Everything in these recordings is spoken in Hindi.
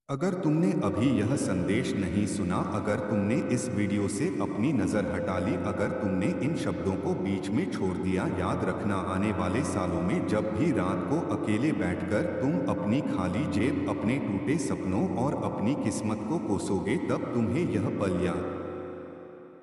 अगर तुमने अभी यह संदेश नहीं सुना, अगर तुमने इस वीडियो से अपनी नज़र हटा ली, अगर तुमने इन शब्दों को बीच में छोड़ दिया, याद रखना आने वाले सालों में जब भी रात को अकेले बैठकर तुम अपनी खाली जेब, अपने टूटे सपनों और अपनी किस्मत को कोसोगे, तब तुम्हें यह पल याद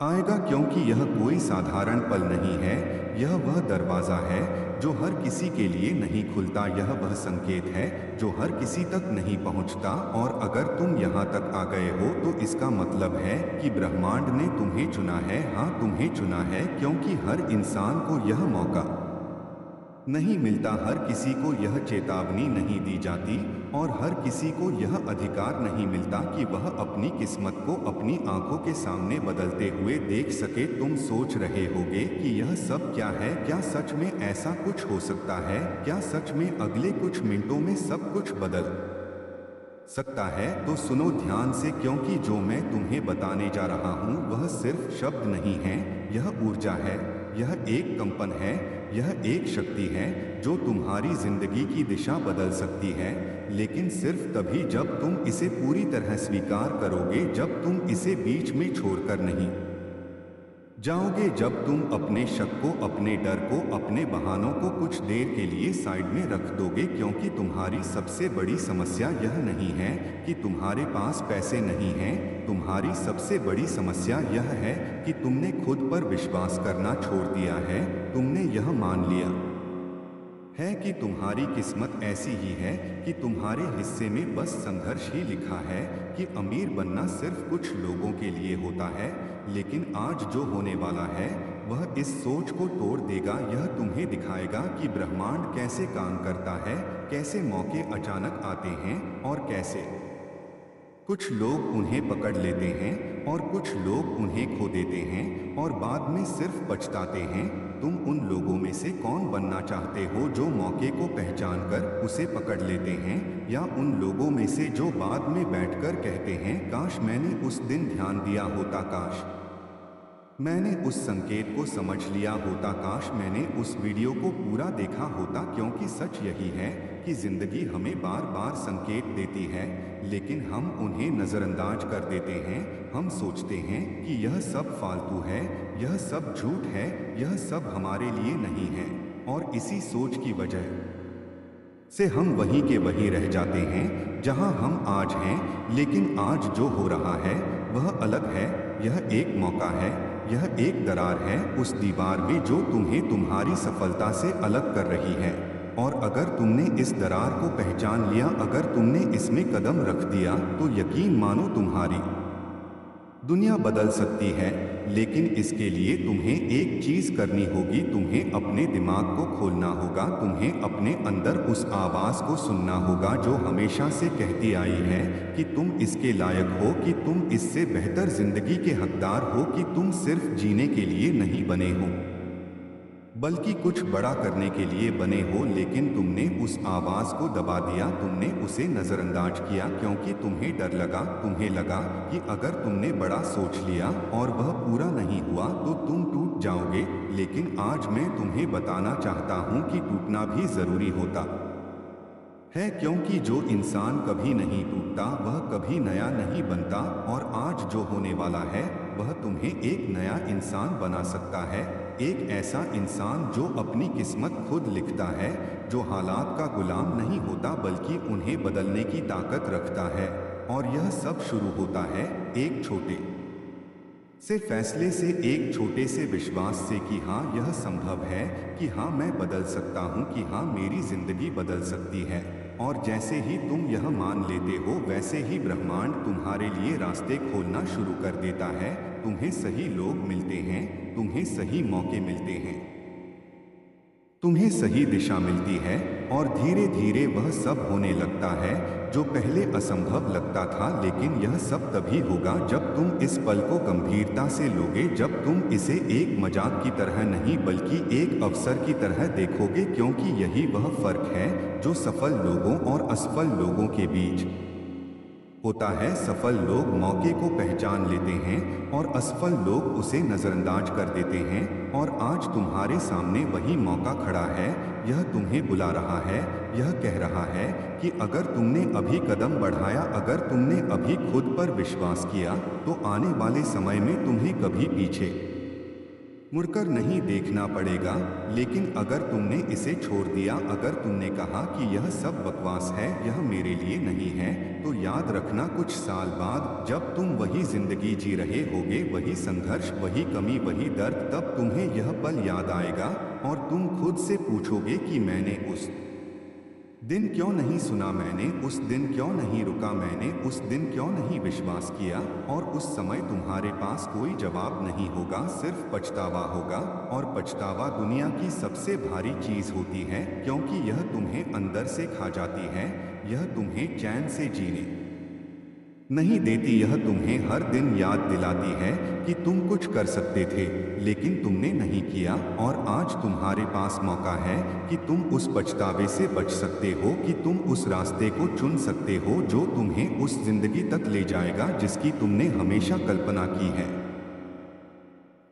आएगा, क्योंकि यह कोई साधारण पल नहीं है। यह वह दरवाज़ा है जो हर किसी के लिए नहीं खुलता, यह वह संकेत है जो हर किसी तक नहीं पहुंचता। और अगर तुम यहाँ तक आ गए हो तो इसका मतलब है कि ब्रह्मांड ने तुम्हें चुना है। हाँ, तुम्हें चुना है, क्योंकि हर इंसान को यह मौका नहीं मिलता, हर किसी को यह चेतावनी नहीं दी जाती और हर किसी को यह अधिकार नहीं मिलता कि वह अपनी किस्मत को अपनी आंखों के सामने बदलते हुए देख सके। तुम सोच रहे होगे कि यह सब क्या है, क्या सच में ऐसा कुछ हो सकता है, क्या सच में अगले कुछ मिनटों में सब कुछ बदल सकता है? तो सुनो ध्यान से, क्योंकि जो मैं तुम्हें बताने जा रहा हूँ वह सिर्फ शब्द नहीं है, यह ऊर्जा है, यह एक कंपन है, यह एक शक्ति है जो तुम्हारी जिंदगी की दिशा बदल सकती है। लेकिन सिर्फ तभी जब तुम इसे पूरी तरह स्वीकार करोगे, जब तुम इसे बीच में छोड़कर नहीं जाओगे, जब तुम अपने शक को, अपने डर को, अपने बहानों को कुछ देर के लिए साइड में रख दोगे। क्योंकि तुम्हारी सबसे बड़ी समस्या यह नहीं है कि तुम्हारे पास पैसे नहीं हैं, तुम्हारी सबसे बड़ी समस्या यह है कि तुमने खुद पर विश्वास करना छोड़ दिया है। तुमने यह मान लिया है कि तुम्हारी किस्मत ऐसी ही है कि तुम्हारे हिस्से में बस संघर्ष ही लिखा है, कि अमीर बनना सिर्फ कुछ लोगों के लिए होता है। लेकिन आज जो होने वाला है वह इस सोच को तोड़ देगा। यह तुम्हें दिखाएगा कि ब्रह्मांड कैसे काम करता है, कैसे मौके अचानक आते हैं और कैसे कुछ लोग उन्हें पकड़ लेते हैं और कुछ लोग उन्हें खो देते हैं और बाद में सिर्फ पछताते हैं। तुम उन लोगों में से कौन बनना चाहते हो जो मौके को पहचान कर उसे पकड़ लेते हैं, या उन लोगों में से जो बाद में बैठकर कहते हैं काश मैंने उस दिन ध्यान दिया होता, काश मैंने उस संकेत को समझ लिया होता, काश मैंने उस वीडियो को पूरा देखा होता? क्योंकि सच यही है कि जिंदगी हमें बार बार संकेत देती है, लेकिन हम उन्हें नज़रअंदाज कर देते हैं। हम सोचते हैं कि यह सब फालतू है, यह सब झूठ है, यह सब हमारे लिए नहीं है, और इसी सोच की वजह से हम वहीं के वहीं रह जाते हैं जहां हम आज हैं। लेकिन आज जो हो रहा है वह अलग है। यह एक मौका है, यह एक दरार है उस दीवार में जो तुम्हें तुम्हारी सफलता से अलग कर रही है। और अगर तुमने इस दरार को पहचान लिया, अगर तुमने इसमें कदम रख दिया, तो यकीन मानो तुम्हारी दुनिया बदल सकती है। लेकिन इसके लिए तुम्हें एक चीज़ करनी होगी, तुम्हें अपने दिमाग को खोलना होगा, तुम्हें अपने अंदर उस आवाज़ को सुनना होगा जो हमेशा से कहती आई है कि तुम इसके लायक हो, कि तुम इससे बेहतर जिंदगी के हकदार हो, कि तुम सिर्फ जीने के लिए नहीं बने हो बल्कि कुछ बड़ा करने के लिए बने हो। लेकिन तुमने उस आवाज़ को दबा दिया, तुमने उसे नज़रअंदाज किया, क्योंकि तुम्हें डर लगा, तुम्हें लगा कि अगर तुमने बड़ा सोच लिया और वह पूरा नहीं हुआ तो तुम टूट जाओगे। लेकिन आज मैं तुम्हें बताना चाहता हूँ कि टूटना भी ज़रूरी होता है, क्योंकि जो इंसान कभी नहीं टूटता वह कभी नया नहीं बनता। और आज जो होने वाला है वह तुम्हें एक नया इंसान बना सकता है, एक ऐसा इंसान जो अपनी किस्मत खुद लिखता है, जो हालात का गुलाम नहीं होता बल्कि उन्हें बदलने की ताकत रखता है। और यह सब शुरू होता है एक छोटे से फैसले से, एक छोटे से विश्वास से कि हाँ यह संभव है, कि हाँ मैं बदल सकता हूँ, कि हाँ मेरी जिंदगी बदल सकती है। और जैसे ही तुम यह मान लेते हो वैसे ही ब्रह्मांड तुम्हारे लिए रास्ते खोलना शुरू कर देता है। तुम्हें सही लोग मिलते हैं, तुम्हें सही मौके मिलते हैं, तुम्हें सही दिशा मिलती है, और धीरे धीरे वह सब होने लगता है जो पहले असंभव लगता था। लेकिन यह सब तभी होगा जब तुम इस पल को गंभीरता से लोगे, जब तुम इसे एक मजाक की तरह नहीं बल्कि एक अवसर की तरह देखोगे। क्योंकि यही वह फर्क है जो सफल लोगों और असफल लोगों के बीच होता है। सफल लोग मौके को पहचान लेते हैं और असफल लोग उसे नज़रअंदाज कर देते हैं। और आज तुम्हारे सामने वही मौका खड़ा है, यह तुम्हें बुला रहा है, यह कह रहा है कि अगर तुमने अभी कदम बढ़ाया, अगर तुमने अभी खुद पर विश्वास किया, तो आने वाले समय में तुम्हें कभी पीछे मुड़कर नहीं देखना पड़ेगा। लेकिन अगर तुमने इसे छोड़ दिया, अगर तुमने कहा कि यह सब बकवास है, यह मेरे लिए नहीं है, तो याद रखना कुछ साल बाद जब तुम वही जिंदगी जी रहे होगे, वही संघर्ष, वही कमी, वही दर्द, तब तुम्हें यह पल याद आएगा और तुम खुद से पूछोगे कि मैंने उस दिन क्यों नहीं सुना, मैंने उस दिन क्यों नहीं रुका, मैंने उस दिन क्यों नहीं विश्वास किया। और उस समय तुम्हारे पास कोई जवाब नहीं होगा, सिर्फ पछतावा होगा। और पछतावा दुनिया की सबसे भारी चीज होती है, क्योंकि यह तुम्हें अंदर से खा जाती है, यह तुम्हें चैन से जीने नहीं देती, यह तुम्हें हर दिन याद दिलाती है कि तुम कुछ कर सकते थे लेकिन तुमने नहीं किया। और आज तुम्हारे पास मौका है कि तुम उस पछतावे से बच सकते हो, कि तुम उस रास्ते को चुन सकते हो जो तुम्हें उस जिंदगी तक ले जाएगा जिसकी तुमने हमेशा कल्पना की है।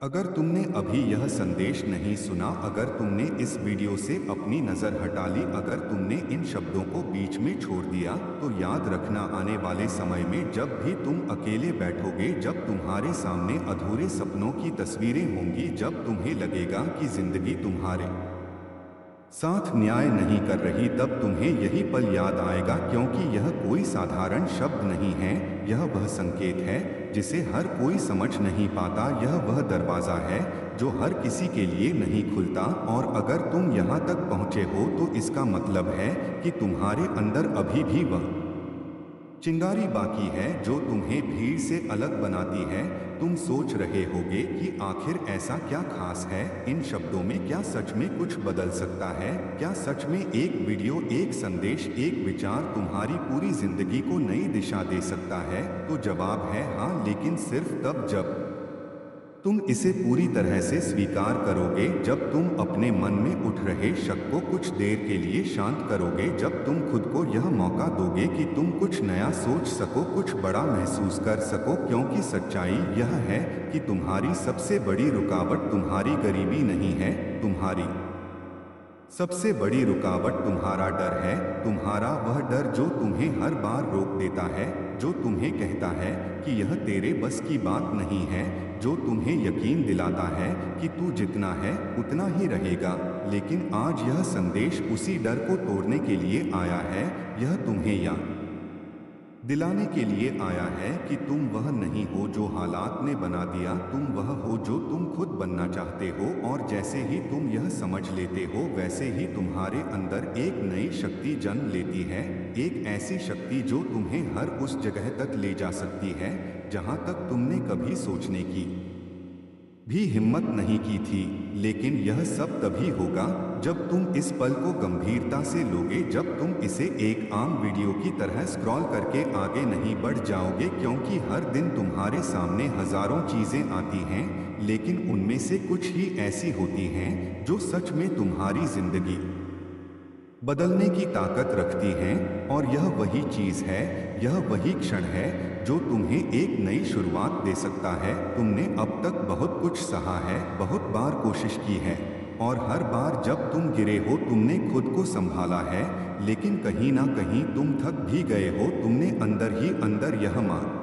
अगर तुमने अभी यह संदेश नहीं सुना, अगर तुमने इस वीडियो से अपनी नज़र हटा ली, अगर तुमने इन शब्दों को बीच में छोड़ दिया, तो याद रखना आने वाले समय में जब भी तुम अकेले बैठोगे, जब तुम्हारे सामने अधूरे सपनों की तस्वीरें होंगी, जब तुम्हें लगेगा कि जिंदगी तुम्हारे साथ न्याय नहीं कर रही, तब तुम्हें यही पल याद आएगा, क्योंकि यह कोई साधारण शब्द नहीं है, यह वह संकेत है जिसे हर कोई समझ नहीं पाता, यह वह दरवाज़ा है जो हर किसी के लिए नहीं खुलता। और अगर तुम यहाँ तक पहुँचे हो तो इसका मतलब है कि तुम्हारे अंदर अभी भी वह चिंगारी बाकी है जो तुम्हें भीड़ से अलग बनाती है। तुम सोच रहे होगे कि आखिर ऐसा क्या खास है इन शब्दों में, क्या सच में कुछ बदल सकता है, क्या सच में एक वीडियो, एक संदेश, एक विचार तुम्हारी पूरी जिंदगी को नई दिशा दे सकता है। तो जवाब है हाँ, लेकिन सिर्फ तब जब तुम इसे पूरी तरह से स्वीकार करोगे, जब तुम अपने मन में उठ रहे शक को कुछ देर के लिए शांत करोगे, जब तुम खुद को यह मौका दोगे कि तुम कुछ नया सोच सको, कुछ बड़ा महसूस कर सको। क्योंकि सच्चाई यह है कि तुम्हारी सबसे बड़ी रुकावट तुम्हारी गरीबी नहीं है, तुम्हारी सबसे बड़ी रुकावट तुम्हारा डर है, तुम्हारा वह डर जो तुम्हें हर बार रोक देता है, जो तुम्हें कहता है कि यह तेरे बस की बात नहीं है, जो तुम्हें यकीन दिलाता है कि तू जितना है उतना ही रहेगा। लेकिन आज यह संदेश उसी डर को तोड़ने के लिए आया है, यह तुम्हें याद दिलाने के लिए आया है कि तुम वह नहीं हो जो हालात ने बना दिया, तुम वह हो जो तुम खुद बनना चाहते हो। और जैसे ही तुम यह समझ लेते हो, वैसे ही तुम्हारे अंदर एक नई शक्ति जन्म लेती है, एक ऐसी शक्ति जो तुम्हें हर उस जगह तक ले जा सकती है जहां तक तुमने कभी सोचने की भी हिम्मत नहीं की थी। लेकिन यह सब तभी होगा जब तुम इस पल को गंभीरता से लोगे, जब तुम इसे एक आम वीडियो की तरह स्क्रॉल करके आगे नहीं बढ़ जाओगे। क्योंकि हर दिन तुम्हारे सामने हजारों चीजें आती हैं, लेकिन उनमें से कुछ ही ऐसी होती हैं जो सच में तुम्हारी जिंदगी बदलने की ताकत रखती हैं। और यह वही चीज है, यह वही क्षण है जो तुम्हें एक नई शुरुआत दे सकता है। तुमने अब तक बहुत कुछ सहा है, बहुत बार कोशिश की है, और हर बार जब तुम गिरे हो तुमने खुद को संभाला है। लेकिन कहीं ना कहीं तुम थक भी गए हो, तुमने अंदर ही अंदर यह मान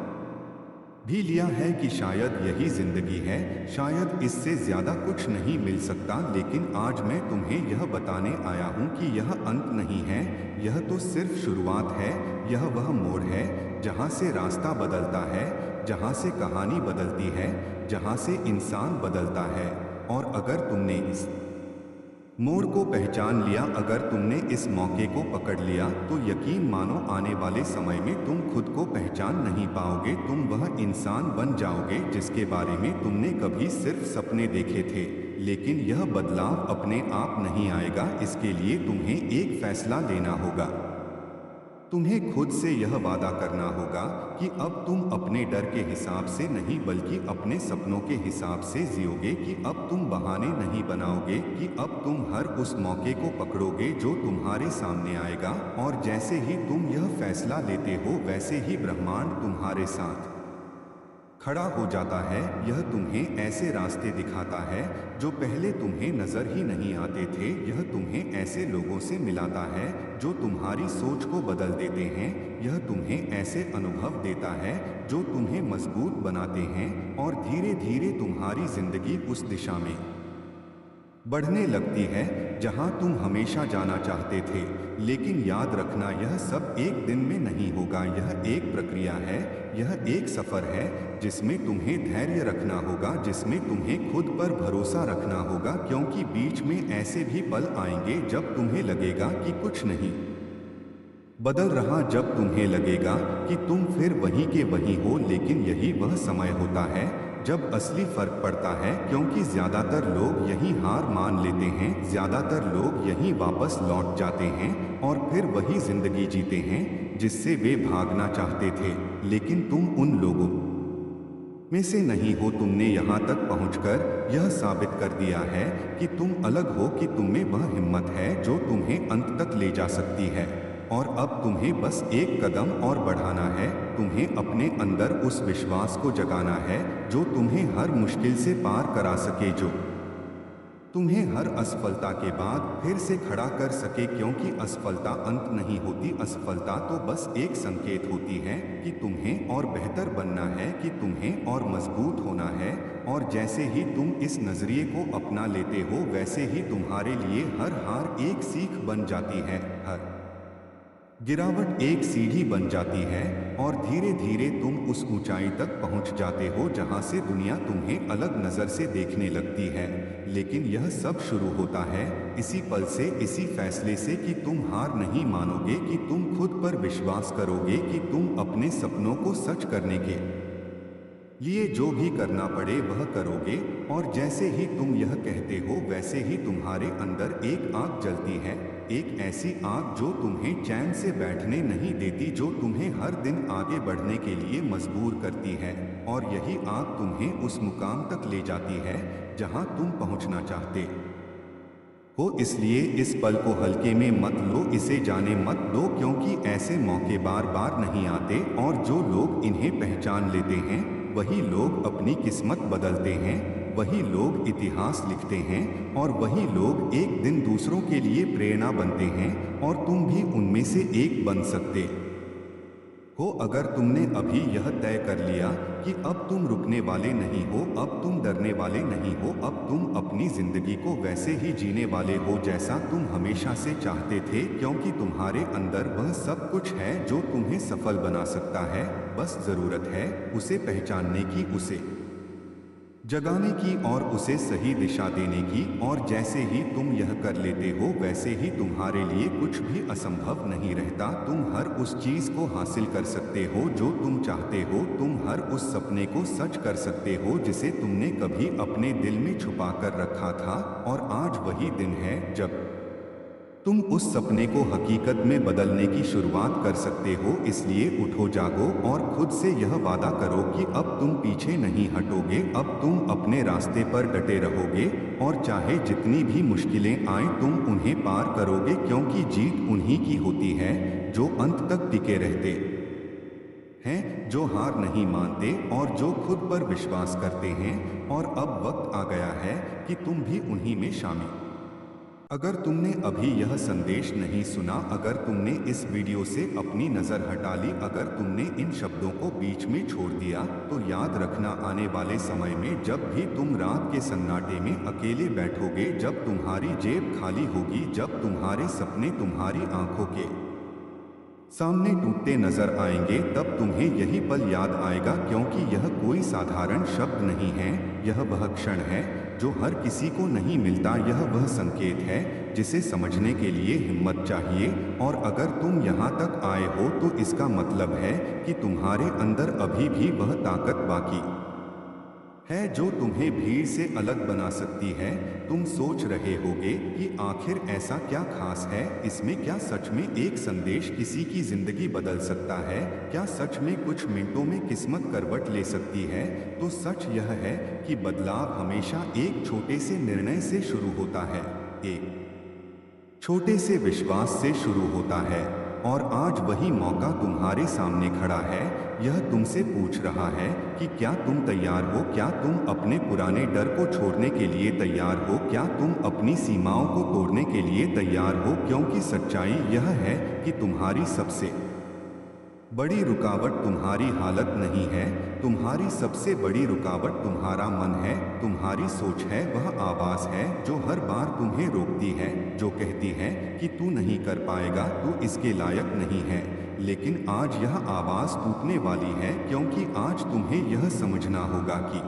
भी लिया है कि शायद यही जिंदगी है, शायद इससे ज्यादा कुछ नहीं मिल सकता। लेकिन आज मैं तुम्हें यह बताने आया हूँ कि यह अंत नहीं है, यह तो सिर्फ शुरुआत है। यह वह मोड़ है जहाँ से रास्ता बदलता है, जहाँ से कहानी बदलती है, जहाँ से इंसान बदलता है। और अगर तुमने इस मोड़ को पहचान लिया, अगर तुमने इस मौके को पकड़ लिया, तो यकीन मानो आने वाले समय में तुम खुद को पहचान नहीं पाओगे। तुम वह इंसान बन जाओगे जिसके बारे में तुमने कभी सिर्फ सपने देखे थे। लेकिन यह बदलाव अपने आप नहीं आएगा, इसके लिए तुम्हें एक फैसला लेना होगा। तुम्हें खुद से यह वादा करना होगा कि अब तुम अपने डर के हिसाब से नहीं बल्कि अपने सपनों के हिसाब से जियोगे, कि अब तुम बहाने नहीं बनाओगे, कि अब तुम हर उस मौके को पकड़ोगे जो तुम्हारे सामने आएगा। और जैसे ही तुम यह फैसला लेते हो, वैसे ही ब्रह्मांड तुम्हारे साथ खड़ा हो जाता है। यह तुम्हें ऐसे रास्ते दिखाता है जो पहले तुम्हें नजर ही नहीं आते थे। यह तुम्हें ऐसे लोगों से मिलाता है जो तुम्हारी सोच को बदल देते हैं। यह तुम्हें ऐसे अनुभव देता है जो तुम्हें मजबूत बनाते हैं और धीरे धीरे तुम्हारी जिंदगी उस दिशा में बढ़ने लगती है जहां तुम हमेशा जाना चाहते थे। लेकिन याद रखना, यह सब एक दिन में नहीं होगा। यह एक प्रक्रिया है, यह एक सफर है जिसमें तुम्हें धैर्य रखना होगा, जिसमें तुम्हें खुद पर भरोसा रखना होगा, क्योंकि बीच में ऐसे भी पल आएंगे जब तुम्हें लगेगा कि कुछ नहीं बदल रहा, जब तुम्हें लगेगा कि तुम फिर वहीं के वहीं हो। लेकिन यही वह समय होता है जब असली फर्क पड़ता है, क्योंकि ज्यादातर लोग यहीं हार मान लेते हैं, ज्यादातर लोग यहीं वापस लौट जाते हैं और फिर वही जिंदगी जीते हैं जिससे वे भागना चाहते थे। लेकिन तुम उन लोगों में से नहीं हो। तुमने यहाँ तक पहुँचकर यह साबित कर दिया है कि तुम अलग हो, कि तुम में वह हिम्मत है जो तुम्हें अंत तक ले जा सकती है। और अब तुम्हें बस एक कदम और बढ़ाना है। तुम्हें अपने अंदर उस विश्वास को जगाना है जो तुम्हें हर मुश्किल से पार करा सके, जो तुम्हें हर असफलता के बाद फिर से खड़ा कर सके। क्योंकि असफलता अंत नहीं होती, असफलता तो बस एक संकेत होती है कि तुम्हें और बेहतर बनना है, कि तुम्हें और मजबूत होना है। और जैसे ही तुम इस नजरिए को अपना लेते हो, वैसे ही तुम्हारे लिए हर हार एक सीख बन जाती है, हर गिरावट एक सीढ़ी बन जाती है और धीरे धीरे तुम उस ऊंचाई तक पहुंच जाते हो जहां से दुनिया तुम्हें अलग नजर से देखने लगती है। लेकिन यह सब शुरू होता है इसी पल से, इसी फैसले से कि तुम हार नहीं मानोगे, कि तुम खुद पर विश्वास करोगे, कि तुम अपने सपनों को सच करने के लिए जो भी करना पड़े वह करोगे। और जैसे ही तुम यह कहते हो, वैसे ही तुम्हारे अंदर एक आग जलती है, एक ऐसी आग जो तुम्हें चैन से बैठने नहीं देती, जो तुम्हें हर दिन आगे बढ़ने के लिए मजबूर करती है। और यही आग तुम्हें उस मुकाम तक ले जाती है जहां तुम पहुंचना चाहते हो। इसलिए इस पल को हल्के में मत लो, इसे जाने मत दो, क्योंकि ऐसे मौके बार बार नहीं आते। और जो लोग इन्हें पहचान लेते हैं वही लोग अपनी किस्मत बदलते हैं, वही लोग इतिहास लिखते हैं और वही लोग एक दिन दूसरों के लिए प्रेरणा बनते हैं। और तुम भी उनमें से एक बन सकते हो अगर तुमने अभी यह तय कर लिया कि अब तुम रुकने वाले नहीं हो, अब तुम डरने वाले नहीं हो, अब तुम अपनी जिंदगी को वैसे ही जीने वाले हो जैसा तुम हमेशा से चाहते थे। क्योंकि तुम्हारे अंदर वह सब कुछ है जो तुम्हें सफल बना सकता है। बस जरूरत है उसे पहचानने की, उसे जगाने की और उसे सही दिशा देने की। और जैसे ही तुम यह कर लेते हो, वैसे ही तुम्हारे लिए कुछ भी असंभव नहीं रहता। तुम हर उस चीज को हासिल कर सकते हो जो तुम चाहते हो। तुम हर उस सपने को सच कर सकते हो जिसे तुमने कभी अपने दिल में छुपा कर रखा था। और आज वही दिन है जब तुम उस सपने को हकीकत में बदलने की शुरुआत कर सकते हो। इसलिए उठो, जागो और खुद से यह वादा करो कि अब तुम पीछे नहीं हटोगे, अब तुम अपने रास्ते पर डटे रहोगे। और चाहे जितनी भी मुश्किलें आएं, तुम उन्हें पार करोगे, क्योंकि जीत उन्हीं की होती है जो अंत तक टिके रहते हैं, जो हार नहीं मानते और जो खुद पर विश्वास करते हैं। और अब वक्त आ गया है कि तुम भी उन्हीं में शामिल। अगर तुमने अभी यह संदेश नहीं सुना, अगर तुमने इस वीडियो से अपनी नज़र हटा ली, अगर तुमने इन शब्दों को बीच में छोड़ दिया, तो याद रखना, आने वाले समय में जब भी तुम रात के सन्नाटे में अकेले बैठोगे, जब तुम्हारी जेब खाली होगी, जब तुम्हारे सपने तुम्हारी आंखों के सामने टूटते नजर आएंगे, तब तुम्हें यही पल याद आएगा। क्योंकि यह कोई साधारण शब्द नहीं है, यह वह क्षण है जो हर किसी को नहीं मिलता। यह वह संकेत है जिसे समझने के लिए हिम्मत चाहिए। और अगर तुम यहाँ तक आए हो तो इसका मतलब है कि तुम्हारे अंदर अभी भी वह ताकत बाकी है जो तुम्हें भीड़ से अलग बना सकती है। तुम सोच रहे होगे कि आखिर ऐसा क्या खास है इसमें, क्या सच में एक संदेश किसी की जिंदगी बदल सकता है, क्या सच में कुछ मिनटों में किस्मत करवट ले सकती है। तो सच यह है कि बदलाव हमेशा एक छोटे से निर्णय से शुरू होता है, एक छोटे से विश्वास से शुरू होता है। और आज वही मौका तुम्हारे सामने खड़ा है। यह तुमसे पूछ रहा है कि क्या तुम तैयार हो, क्या तुम अपने पुराने डर को छोड़ने के लिए तैयार हो, क्या तुम अपनी सीमाओं को तोड़ने के लिए तैयार हो। क्योंकि सच्चाई यह है कि तुम्हारी सबसे बड़ी रुकावट तुम्हारी हालत नहीं है, तुम्हारी सबसे बड़ी रुकावट तुम्हारा मन है, तुम्हारी सोच है। वह आवाज़ है जो हर बार तुम्हें रोकती है, जो कहती है कि तू नहीं कर पाएगा, तू इसके लायक नहीं है। लेकिन आज यह आवाज़ टूटने वाली है, क्योंकि आज तुम्हें यह समझना होगा कि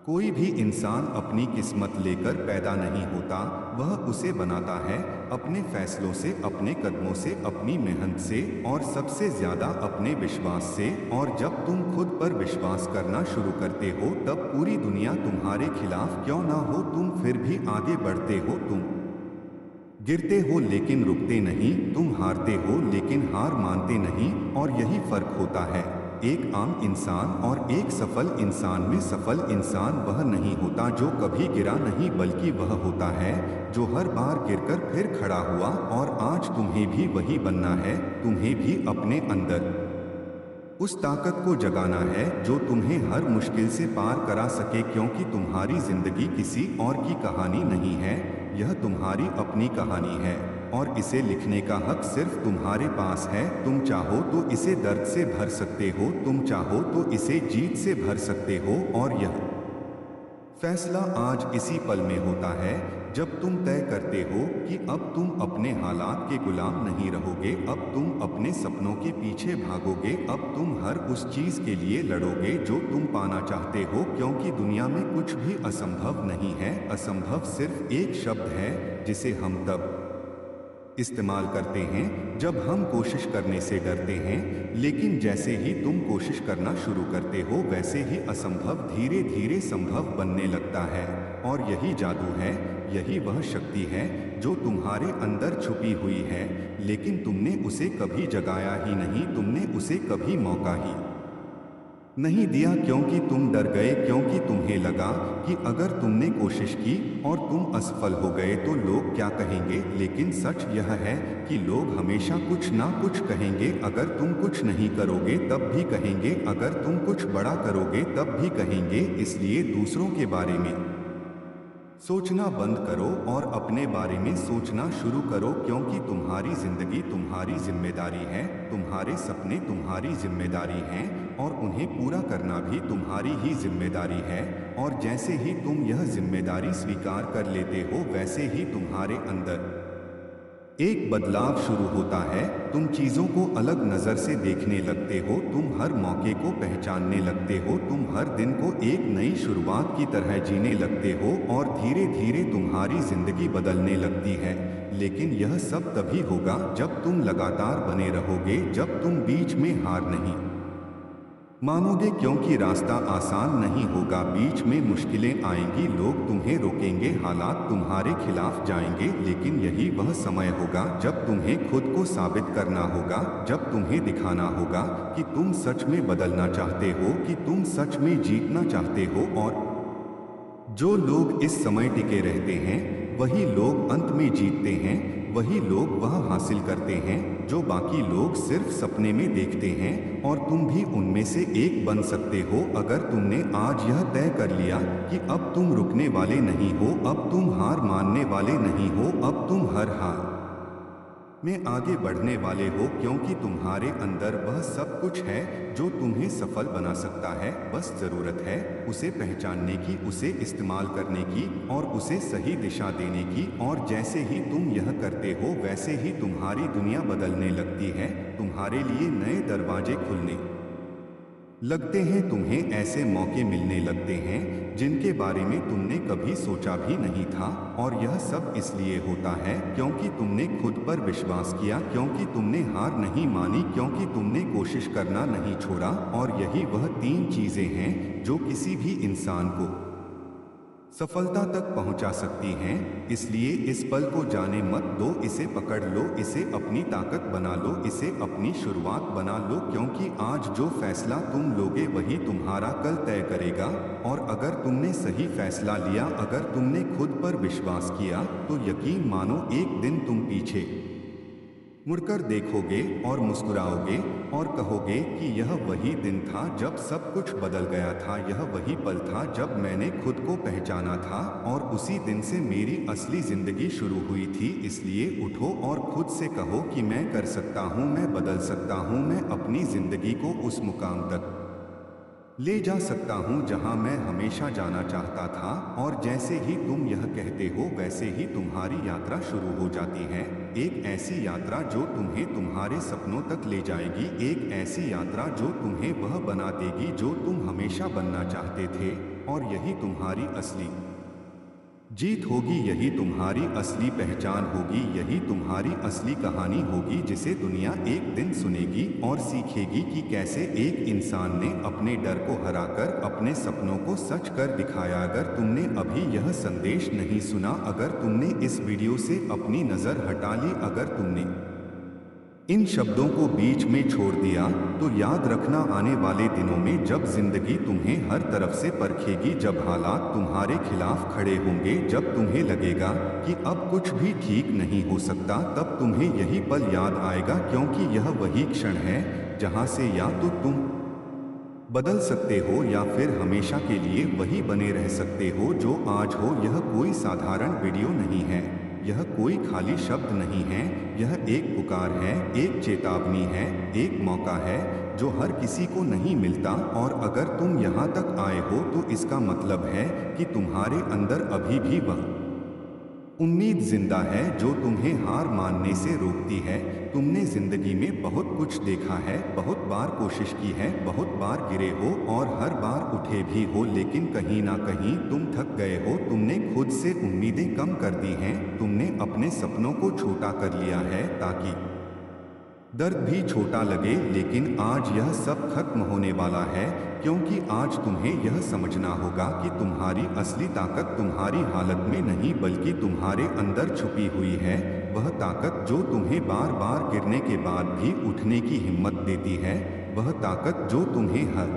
कोई भी इंसान अपनी किस्मत लेकर पैदा नहीं होता, वह उसे बनाता है अपने फैसलों से, अपने कदमों से, अपनी मेहनत से और सबसे ज़्यादा अपने विश्वास से। और जब तुम खुद पर विश्वास करना शुरू करते हो, तब पूरी दुनिया तुम्हारे खिलाफ क्यों ना हो, तुम फिर भी आगे बढ़ते हो। तुम गिरते हो लेकिन रुकते नहीं, तुम हारते हो लेकिन हार मानते नहीं। और यही फर्क होता है एक आम इंसान और एक सफल इंसान में। सफल इंसान वह नहीं होता जो कभी गिरा नहीं, बल्कि वह होता है जो हर बार गिरकर फिर खड़ा हुआ। और आज तुम्हें भी वही बनना है, तुम्हें भी अपने अंदर उस ताकत को जगाना है जो तुम्हें हर मुश्किल से पार करा सके। क्योंकि तुम्हारी जिंदगी किसी और की कहानी नहीं है, यह तुम्हारी अपनी कहानी है और इसे लिखने का हक सिर्फ तुम्हारे पास है। तुम चाहो तो इसे दर्द से भर सकते हो, तुम चाहो तो इसे जीत से भर सकते हो। और यह फैसला आज इसी पल में होता है जब तुम तय करते हो कि अब तुम अपने हालात के गुलाम नहीं रहोगे, अब तुम अपने सपनों के पीछे भागोगे, अब तुम हर उस चीज़ के लिए लड़ोगे जो तुम पाना चाहते हो। क्योंकि दुनिया में कुछ भी असंभव नहीं है, असंभव सिर्फ एक शब्द है जिसे हम तब इस्तेमाल करते हैं जब हम कोशिश करने से डरते हैं। लेकिन जैसे ही तुम कोशिश करना शुरू करते हो, वैसे ही असंभव धीरे धीरे संभव बनने लगता है। और यही जादू है, यही वह शक्ति है जो तुम्हारे अंदर छुपी हुई है, लेकिन तुमने उसे कभी जगाया ही नहीं, तुमने उसे कभी मौका ही नहीं दिया। क्योंकि तुम डर गए, क्योंकि तुम्हें लगा कि अगर तुमने कोशिश की और तुम असफल हो गए तो लोग क्या कहेंगे। लेकिन सच यह है कि लोग हमेशा कुछ ना कुछ कहेंगे। अगर तुम कुछ नहीं करोगे तब भी कहेंगे, अगर तुम कुछ बड़ा करोगे तब भी कहेंगे। इसलिए दूसरों के बारे में सोचना बंद करो और अपने बारे में सोचना शुरू करो। क्योंकि तुम्हारी जिंदगी तुम्हारी जिम्मेदारी है, तुम्हारे सपने तुम्हारी जिम्मेदारी हैं और उन्हें पूरा करना भी तुम्हारी ही जिम्मेदारी है। और जैसे ही तुम यह जिम्मेदारी स्वीकार कर लेते हो, वैसे ही तुम्हारे अंदर एक बदलाव शुरू होता है। तुम चीज़ों को अलग नज़र से देखने लगते हो, तुम हर मौके को पहचानने लगते हो, तुम हर दिन को एक नई शुरुआत की तरह जीने लगते हो और धीरे धीरे तुम्हारी जिंदगी बदलने लगती है। लेकिन यह सब तभी होगा जब तुम लगातार बने रहोगे, जब तुम बीच में हार नहीं मानोगे। क्योंकि रास्ता आसान नहीं होगा, बीच में मुश्किलें आएंगी, लोग तुम्हें रोकेंगे, हालात तुम्हारे खिलाफ जाएंगे। लेकिन यही वह समय होगा जब तुम्हें खुद को साबित करना होगा, जब तुम्हें दिखाना होगा कि तुम सच में बदलना चाहते हो, कि तुम सच में जीतना चाहते हो। और जो लोग इस समय टिके रहते हैं वही लोग अंत में जीतते हैं, वही लोग वह हासिल करते हैं जो बाकी लोग सिर्फ सपने में देखते हैं। और तुम भी उनमें से एक बन सकते हो अगर तुमने आज यह तय कर लिया कि अब तुम रुकने वाले नहीं हो, अब तुम हार मानने वाले नहीं हो, अब तुम हर हार में आगे बढ़ने वाले हो। क्योंकि तुम्हारे अंदर वह सब कुछ है जो तुम्हें सफल बना सकता है। बस ज़रूरत है उसे पहचानने की, उसे इस्तेमाल करने की और उसे सही दिशा देने की। और जैसे ही तुम यह करते हो, वैसे ही तुम्हारी दुनिया बदलने लगती है, तुम्हारे लिए नए दरवाजे खुलने लगते हैं, तुम्हें ऐसे मौके मिलने लगते हैं जिनके बारे में तुमने कभी सोचा भी नहीं था। और यह सब इसलिए होता है क्योंकि तुमने खुद पर विश्वास किया, क्योंकि तुमने हार नहीं मानी, क्योंकि तुमने कोशिश करना नहीं छोड़ा। और यही वह 3 चीज़ें हैं जो किसी भी इंसान को सफलता तक पहुंचा सकती हैं। इसलिए इस पल को जाने मत दो, इसे पकड़ लो, इसे अपनी ताकत बना लो, इसे अपनी शुरुआत बना लो। क्योंकि आज जो फैसला तुम लोगे वही तुम्हारा कल तय करेगा। और अगर तुमने सही फैसला लिया, अगर तुमने खुद पर विश्वास किया, तो यकीन मानो एक दिन तुम पीछे मुड़कर देखोगे और मुस्कुराओगे और कहोगे कि यह वही दिन था जब सब कुछ बदल गया था। यह वही पल था जब मैंने खुद को पहचाना था और उसी दिन से मेरी असली जिंदगी शुरू हुई थी। इसलिए उठो और खुद से कहो कि मैं कर सकता हूँ, मैं बदल सकता हूँ, मैं अपनी जिंदगी को उस मुकाम तक ले जा सकता हूँ जहाँ मैं हमेशा जाना चाहता था। और जैसे ही तुम यह कहते हो वैसे ही तुम्हारी यात्रा शुरू हो जाती है। एक ऐसी यात्रा जो तुम्हें तुम्हारे सपनों तक ले जाएगी, एक ऐसी यात्रा जो तुम्हें वह बना देगी जो तुम हमेशा बनना चाहते थे। और यही तुम्हारी असली जीत होगी, यही तुम्हारी असली पहचान होगी, यही तुम्हारी असली कहानी होगी जिसे दुनिया एक दिन सुनेगी और सीखेगी कि कैसे एक इंसान ने अपने डर को हराकर अपने सपनों को सच कर दिखाया। अगर तुमने अभी यह संदेश नहीं सुना, अगर तुमने इस वीडियो से अपनी नज़र हटा ली, अगर तुमने इन शब्दों को बीच में छोड़ दिया, तो याद रखना आने वाले दिनों में जब जिंदगी तुम्हें हर तरफ से परखेगी, जब हालात तुम्हारे खिलाफ खड़े होंगे, जब तुम्हें लगेगा कि अब कुछ भी ठीक नहीं हो सकता, तब तुम्हें यही पल याद आएगा, क्योंकि यह वही क्षण है जहां से या तो तुम बदल सकते हो या फिर हमेशा के लिए वही बने रह सकते हो जो आज हो। यह कोई साधारण वीडियो नहीं है, यह कोई खाली शब्द नहीं है, यह एक पुकार है, एक चेतावनी है, एक मौका है जो हर किसी को नहीं मिलता। और अगर तुम यहाँ तक आए हो तो इसका मतलब है कि तुम्हारे अंदर अभी भी वह उम्मीद जिंदा है जो तुम्हें हार मानने से रोकती है। तुमने जिंदगी में बहुत कुछ देखा है, बहुत बार कोशिश की है, बहुत बार गिरे हो और हर बार उठे भी हो, लेकिन कहीं ना कहीं तुम थक गए हो। तुमने खुद से उम्मीदें कम कर दी हैं, तुमने अपने सपनों को छोटा कर लिया है ताकि दर्द भी छोटा लगे। लेकिन आज यह सब खत्म होने वाला है, क्योंकि आज तुम्हें यह समझना होगा कि तुम्हारी असली ताकत तुम्हारी हालत में नहीं बल्कि तुम्हारे अंदर छुपी हुई है। वह ताकत जो तुम्हें बार बार गिरने के बाद भी उठने की हिम्मत देती है, वह ताकत जो तुम्हें हर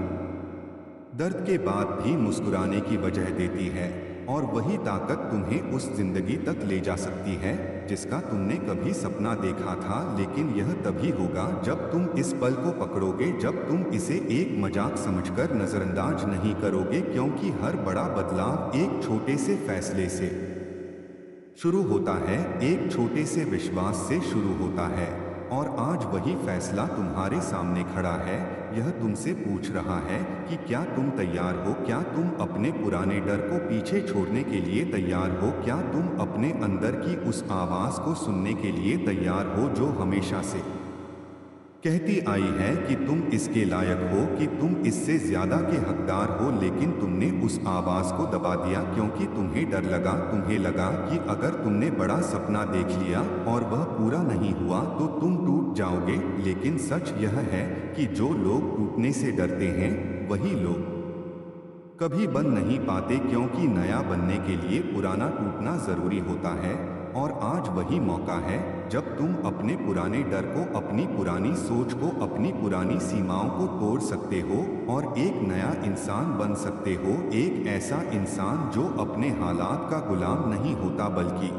दर्द के बाद भी मुस्कुराने की वजह देती है, और वही ताकत तुम्हें उस जिंदगी तक ले जा सकती है जिसका तुमने कभी सपना देखा था। लेकिन यह तभी होगा जब तुम इस पल को पकड़ोगे, जब तुम इसे एक मजाक समझकर नजरअंदाज नहीं करोगे, क्योंकि हर बड़ा बदलाव एक छोटे से फैसले से शुरू होता है, एक छोटे से विश्वास से शुरू होता है। और आज वही फैसला तुम्हारे सामने खड़ा है। यह तुमसे पूछ रहा है कि क्या तुम तैयार हो, क्या तुम अपने पुराने डर को पीछे छोड़ने के लिए तैयार हो, क्या तुम अपने अंदर की उस आवाज़ को सुनने के लिए तैयार हो जो हमेशा से कहती आई है कि तुम इसके लायक हो, कि तुम इससे ज्यादा के हकदार हो। लेकिन तुमने उस आवाज को दबा दिया क्योंकि तुम्हें डर लगा। तुम्हें लगा कि अगर तुमने बड़ा सपना देख लिया और वह पूरा नहीं हुआ तो तुम टूट जाओगे। लेकिन सच यह है कि जो लोग टूटने से डरते हैं वही लोग कभी बन नहीं पाते, क्योंकि नया बनने के लिए पुराना टूटना जरूरी होता है। और आज वही मौका है जब तुम अपने पुराने डर को, अपनी पुरानी सोच को, अपनी पुरानी सीमाओं को तोड़ सकते हो और एक नया इंसान बन सकते हो। एक ऐसा इंसान जो अपने हालात का गुलाम नहीं होता बल्कि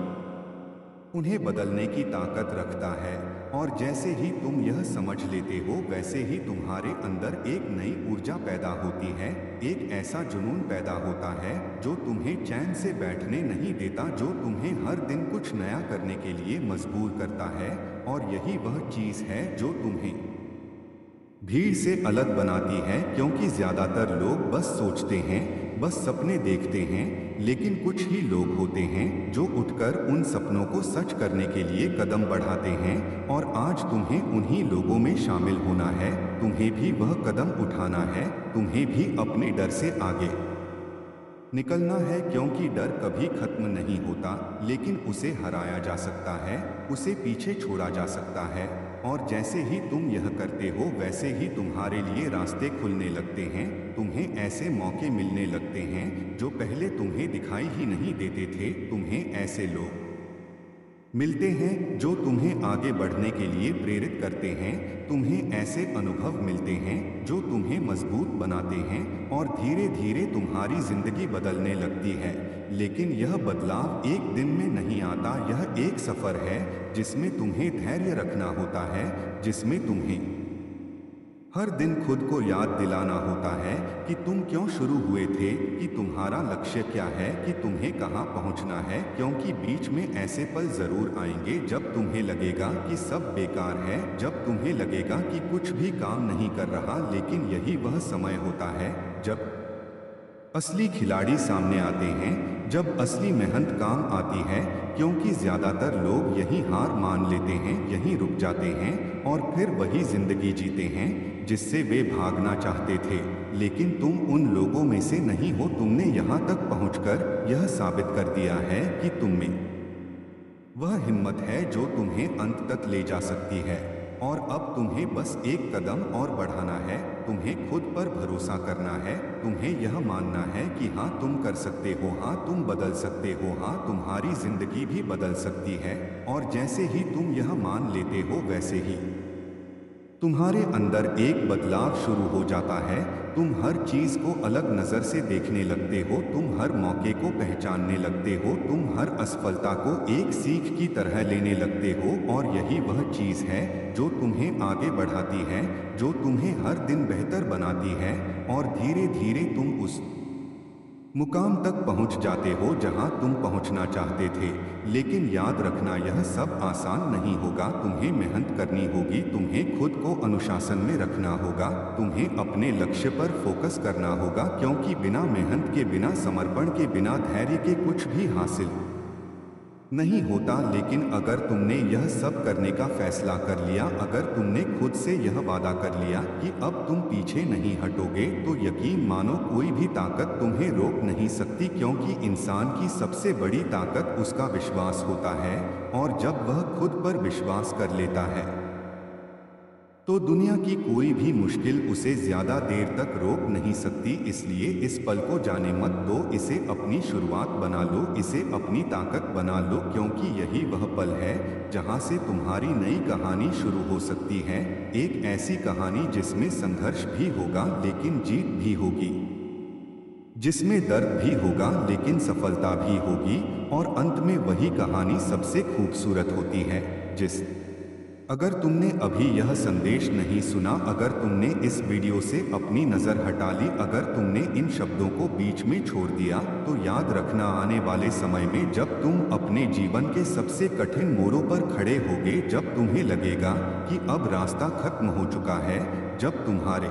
उन्हें बदलने की ताकत रखता है। और जैसे ही तुम यह समझ लेते हो वैसे ही तुम्हारे अंदर एक नई ऊर्जा पैदा होती है, एक ऐसा जुनून पैदा होता है जो तुम्हें चैन से बैठने नहीं देता, जो तुम्हें हर दिन कुछ नया करने के लिए मजबूर करता है। और यही वह चीज़ है जो तुम्हें भीड़ से अलग बनाती है, क्योंकि ज़्यादातर लोग बस सोचते हैं, बस सपने देखते हैं, लेकिन कुछ ही लोग होते हैं जो उठकर उन सपनों को सच करने के लिए कदम बढ़ाते हैं। और आज तुम्हें उन्हीं लोगों में शामिल होना है, तुम्हें भी वह कदम उठाना है, तुम्हें भी अपने डर से आगे निकलना है, क्योंकि डर कभी खत्म नहीं होता, लेकिन उसे हराया जा सकता है, उसे पीछे छोड़ा जा सकता है। और जैसे ही तुम यह करते हो वैसे ही तुम्हारे लिए रास्ते खुलने लगते हैं, तुम्हें ऐसे मौके मिलने लगते हैं जो पहले तुम्हें दिखाई ही नहीं देते थे। तुम्हें ऐसे लोग मिलते हैं जो तुम्हें आगे बढ़ने के लिए प्रेरित करते हैं, तुम्हें ऐसे अनुभव मिलते हैं जो तुम्हें मजबूत बनाते हैं और धीरे धीरे तुम्हारी जिंदगी बदलने लगती है। लेकिन यह बदलाव एक दिन में नहीं आता, यह एक सफर है जिसमें तुम्हें धैर्य रखना होता है, जिसमें तुम्हें हर दिन खुद को याद दिलाना होता है कि तुम क्यों शुरू हुए थे, कि तुम्हारा लक्ष्य क्या है, कि तुम्हें कहाँ पहुँचना है। क्योंकि बीच में ऐसे पल जरूर आएंगे जब तुम्हें लगेगा कि सब बेकार है, जब तुम्हें लगेगा कि कुछ भी काम नहीं कर रहा। लेकिन यही वह समय होता है जब असली खिलाड़ी सामने आते हैं, जब असली मेहनत काम आती है। क्योंकि ज्यादातर लोग यही हार मान लेते हैं, यहीं रुक जाते हैं और फिर वही जिंदगी जीते हैं जिससे वे भागना चाहते थे। लेकिन तुम उन लोगों में से नहीं हो। तुमने यहाँ तक पहुँचकर यह साबित कर दिया है कि तुम में वह हिम्मत है जो तुम्हें अंत तक ले जा सकती है। और अब तुम्हें बस एक कदम और बढ़ाना है, तुम्हें खुद पर भरोसा करना है, तुम्हें यह मानना है कि हाँ तुम कर सकते हो, हाँ तुम बदल सकते हो, हाँ तुम्हारी जिंदगी भी बदल सकती है। और जैसे ही तुम यह मान लेते हो वैसे ही तुम्हारे अंदर एक बदलाव शुरू हो जाता है। तुम हर चीज को अलग नजर से देखने लगते हो, तुम हर मौके को पहचानने लगते हो, तुम हर असफलता को एक सीख की तरह लेने लगते हो। और यही वह चीज है जो तुम्हें आगे बढ़ाती है, जो तुम्हें हर दिन बेहतर बनाती है। और धीरे धीरे तुम उस मुकाम तक पहुंच जाते हो जहां तुम पहुंचना चाहते थे। लेकिन याद रखना, यह सब आसान नहीं होगा। तुम्हें मेहनत करनी होगी, तुम्हें खुद को अनुशासन में रखना होगा, तुम्हें अपने लक्ष्य पर फोकस करना होगा। क्योंकि बिना मेहनत के, बिना समर्पण के, बिना धैर्य के कुछ भी हासिल नहीं होता। लेकिन अगर तुमने यह सब करने का फैसला कर लिया, अगर तुमने खुद से यह वादा कर लिया कि अब तुम पीछे नहीं हटोगे, तो यकीन मानो कोई भी ताकत तुम्हें रोक नहीं सकती। क्योंकि इंसान की सबसे बड़ी ताकत उसका विश्वास होता है। और जब वह खुद पर विश्वास कर लेता है तो दुनिया की कोई भी मुश्किल उसे ज्यादा देर तक रोक नहीं सकती। इसलिए इस पल को जाने मत दो, इसे अपनी शुरुआत बना लो, इसे अपनी ताकत बना लो। क्योंकि यही वह पल है जहां से तुम्हारी नई कहानी शुरू हो सकती है। एक ऐसी कहानी जिसमें संघर्ष भी होगा लेकिन जीत भी होगी, जिसमें दर्द भी होगा लेकिन सफलता भी होगी। और अंत में वही कहानी सबसे खूबसूरत होती है। अगर तुमने अभी यह संदेश नहीं सुना, अगर तुमने इस वीडियो से अपनी नज़र हटा ली, अगर तुमने इन शब्दों को बीच में छोड़ दिया, तो याद रखना आने वाले समय में जब तुम अपने जीवन के सबसे कठिन मोड़ों पर खड़े होगे, जब तुम्हें लगेगा कि अब रास्ता खत्म हो चुका है, जब तुम्हारे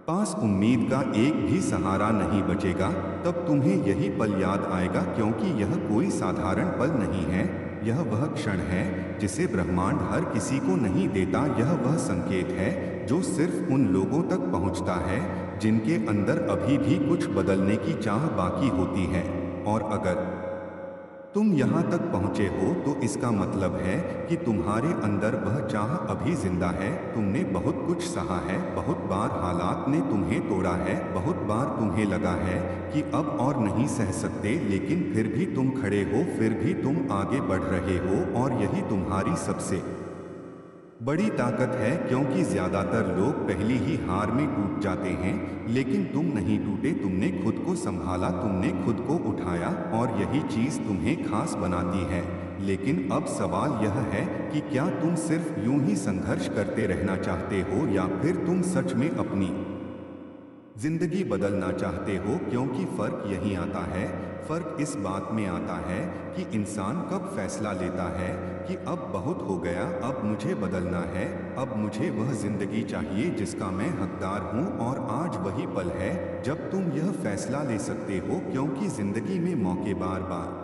पास उम्मीद का एक भी सहारा नहीं बचेगा, तब तुम्हें यही पल याद आएगा। क्योंकि यह कोई साधारण पल नहीं है, यह वह क्षण है जिसे ब्रह्मांड हर किसी को नहीं देता। यह वह संकेत है जो सिर्फ उन लोगों तक पहुंचता है जिनके अंदर अभी भी कुछ बदलने की चाह बाकी होती है। और अगर तुम यहाँ तक पहुँचे हो तो इसका मतलब है कि तुम्हारे अंदर वह चाह अभी जिंदा है। तुमने बहुत कुछ सहा है, बहुत बार हालात ने तुम्हें तोड़ा है, बहुत बार तुम्हें लगा है कि अब और नहीं सह सकते, लेकिन फिर भी तुम खड़े हो, फिर भी तुम आगे बढ़ रहे हो। और यही तुम्हारी सबसे बड़ी ताकत है। क्योंकि ज्यादातर लोग पहली ही हार में टूट जाते हैं, लेकिन तुम नहीं टूटे, तुमने खुद को संभाला, तुमने खुद को उठाया। और यही चीज तुम्हें खास बनाती है। लेकिन अब सवाल यह है कि क्या तुम सिर्फ यूं ही संघर्ष करते रहना चाहते हो, या फिर तुम सच में अपनी जिंदगी बदलना चाहते हो। क्योंकि फर्क यही आता है, फर्क इस बात में आता है कि इंसान कब फैसला लेता है कि अब बहुत हो गया, अब मुझे बदलना है, अब मुझे वह जिंदगी चाहिए जिसका मैं हकदार हूँ। और आज वही पल है जब तुम यह फैसला ले सकते हो। क्योंकि जिंदगी में मौके बार बार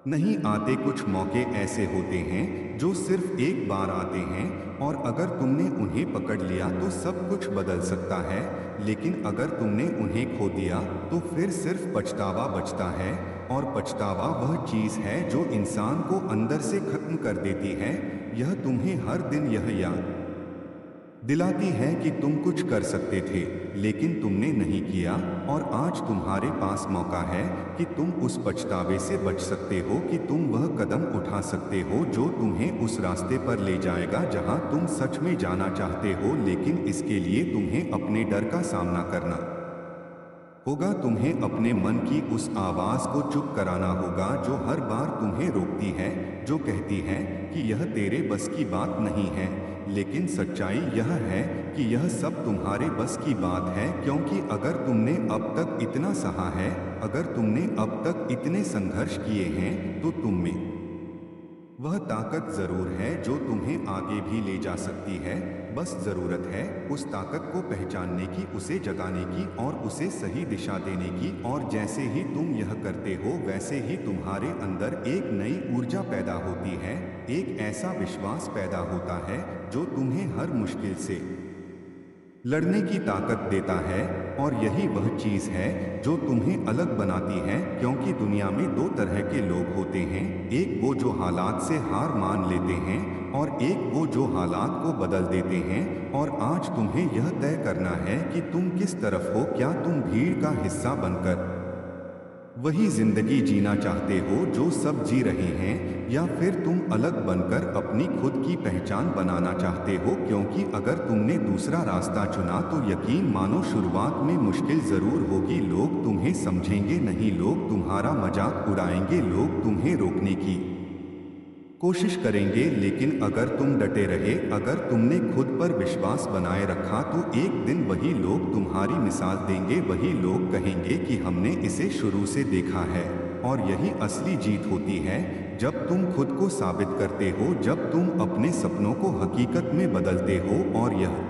नहीं आते, कुछ मौके ऐसे होते हैं जो सिर्फ एक बार आते हैं, और अगर तुमने उन्हें पकड़ लिया तो सब कुछ बदल सकता है। लेकिन अगर तुमने उन्हें खो दिया तो फिर सिर्फ पछतावा बचता है। और पछतावा वह चीज़ है जो इंसान को अंदर से खत्म कर देती है। यह तुम्हें हर दिन यह याद दिलाती है कि तुम कुछ कर सकते थे लेकिन तुमने नहीं किया, और आज तुम्हारे पास मौका है कि तुम उस पछतावे से बच सकते हो, कि तुम वह कदम उठा सकते हो जो तुम्हें उस रास्ते पर ले जाएगा जहां तुम सच में जाना चाहते हो। लेकिन इसके लिए तुम्हें अपने डर का सामना करना होगा। तुम्हें अपने मन की उस आवाज़ को चुप कराना होगा जो हर बार तुम्हें रोकती है, जो कहती है कि यह तेरे बस की बात नहीं है। लेकिन सच्चाई यह है कि यह सब तुम्हारे बस की बात है, क्योंकि अगर तुमने अब तक इतना सहा है, अगर तुमने अब तक इतने संघर्ष किए हैं, तो तुम में वह ताकत जरूर है जो तुम्हें आगे भी ले जा सकती है। बस जरूरत है उस ताकत को पहचानने की, उसे जगाने की और उसे सही दिशा देने की। और जैसे ही तुम यह करते हो वैसे ही तुम्हारे अंदर एक नई ऊर्जा पैदा होती है, एक ऐसा विश्वास पैदा होता है जो तुम्हें हर मुश्किल से लड़ने की ताकत देता है। और यही वह चीज़ है जो तुम्हें अलग बनाती है, क्योंकि दुनिया में दो तरह के लोग होते हैं, एक वो जो हालात से हार मान लेते हैं और एक वो जो हालात को बदल देते हैं। और आज तुम्हें यह तय करना है कि तुम किस तरफ हो। क्या तुम भीड़ का हिस्सा बनकर वही जिंदगी जीना चाहते हो जो सब जी रहे हैं, या फिर तुम अलग बनकर अपनी खुद की पहचान बनाना चाहते हो? क्योंकि अगर तुमने दूसरा रास्ता चुना तो यकीन मानो शुरुआत में मुश्किल जरूर होगी। लोग तुम्हें समझेंगे नहीं, लोग तुम्हारा मजाक उड़ाएंगे, लोग तुम्हें रोकने की कोशिश करेंगे। लेकिन अगर तुम डटे रहे, अगर तुमने खुद पर विश्वास बनाए रखा, तो एक दिन वही लोग तुम्हारी मिसाल देंगे, वही लोग कहेंगे कि हमने इसे शुरू से देखा है। और यही असली जीत होती है, जब तुम खुद को साबित करते हो, जब तुम अपने सपनों को हकीकत में बदलते हो। और यह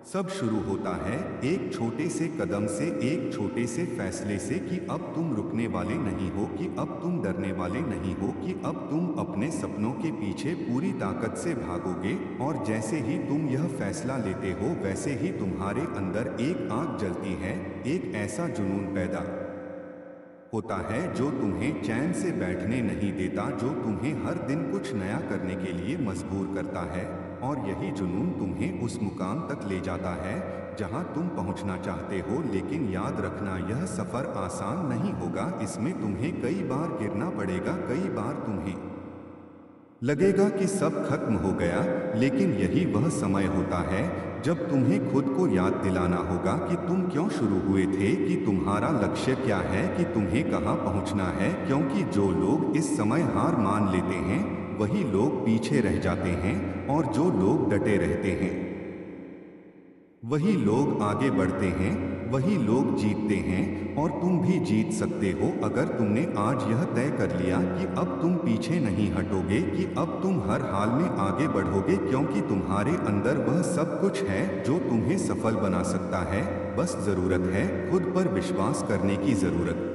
सब शुरू होता है एक छोटे से कदम से, एक छोटे से फैसले से, कि अब तुम रुकने वाले नहीं हो, कि अब तुम डरने वाले नहीं हो, कि अब तुम अपने सपनों के पीछे पूरी ताकत से भागोगे। और जैसे ही तुम यह फैसला लेते हो वैसे ही तुम्हारे अंदर एक आग जलती है, एक ऐसा जुनून पैदा होता है जो तुम्हें चैन से बैठने नहीं देता, जो तुम्हें हर दिन कुछ नया करने के लिए मजबूर करता है। और यही जुनून तुम्हें उस मुकाम तक ले जाता है जहां तुम पहुंचना चाहते हो। लेकिन याद रखना, यह सफर आसान नहीं होगा, इसमें तुम्हें कई बार गिरना पड़ेगा, कई बार तुम्हें लगेगा कि सब खत्म हो गया। लेकिन यही वह समय होता है जब तुम्हें खुद को याद दिलाना होगा कि तुम क्यों शुरू हुए थे, कि तुम्हारा लक्ष्य क्या है, कि तुम्हें कहां पहुंचना है। क्योंकि जो लोग इस समय हार मान लेते हैं वही लोग पीछे रह जाते हैं, और जो लोग डटे रहते हैं वही लोग आगे बढ़ते हैं, वही लोग जीतते हैं। और तुम भी जीत सकते हो अगर तुमने आज यह तय कर लिया कि अब तुम पीछे नहीं हटोगे, कि अब तुम हर हाल में आगे बढ़ोगे। क्योंकि तुम्हारे अंदर वह सब कुछ है जो तुम्हें सफल बना सकता है। बस जरूरत है खुद पर विश्वास करने की, जरूरत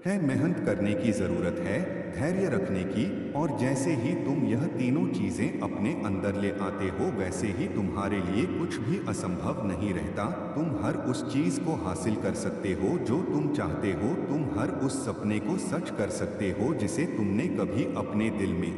है मेहनत करने की, जरूरत है धैर्य रखने की। और जैसे ही तुम यह तीनों चीजें अपने अंदर ले आते हो वैसे ही तुम्हारे लिए कुछ भी असंभव नहीं रहता। तुम हर उस चीज को हासिल कर सकते हो जो तुम चाहते हो, तुम हर उस सपने को सच कर सकते हो जिसे तुमने कभी अपने दिल में